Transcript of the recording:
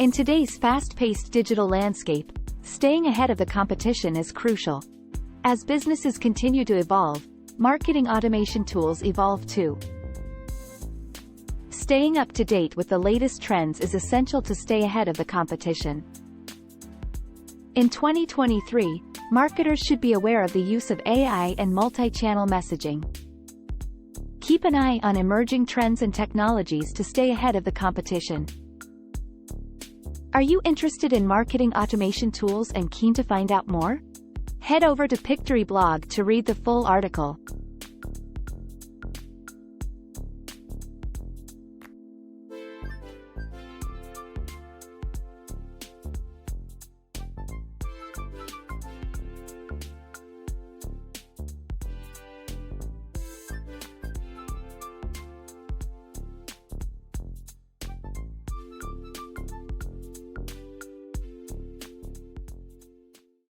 In today's fast-paced digital landscape, staying ahead of the competition is crucial. As businesses continue to evolve, marketing automation tools evolve too. Staying up to date with the latest trends is essential to stay ahead of the competition. In 2023, marketers should be aware of the use of AI and multi-channel messaging. Keep an eye on emerging trends and technologies to stay ahead of the competition. Are you interested in marketing automation tools and keen to find out more? Head over to Pictory blog to read the full article.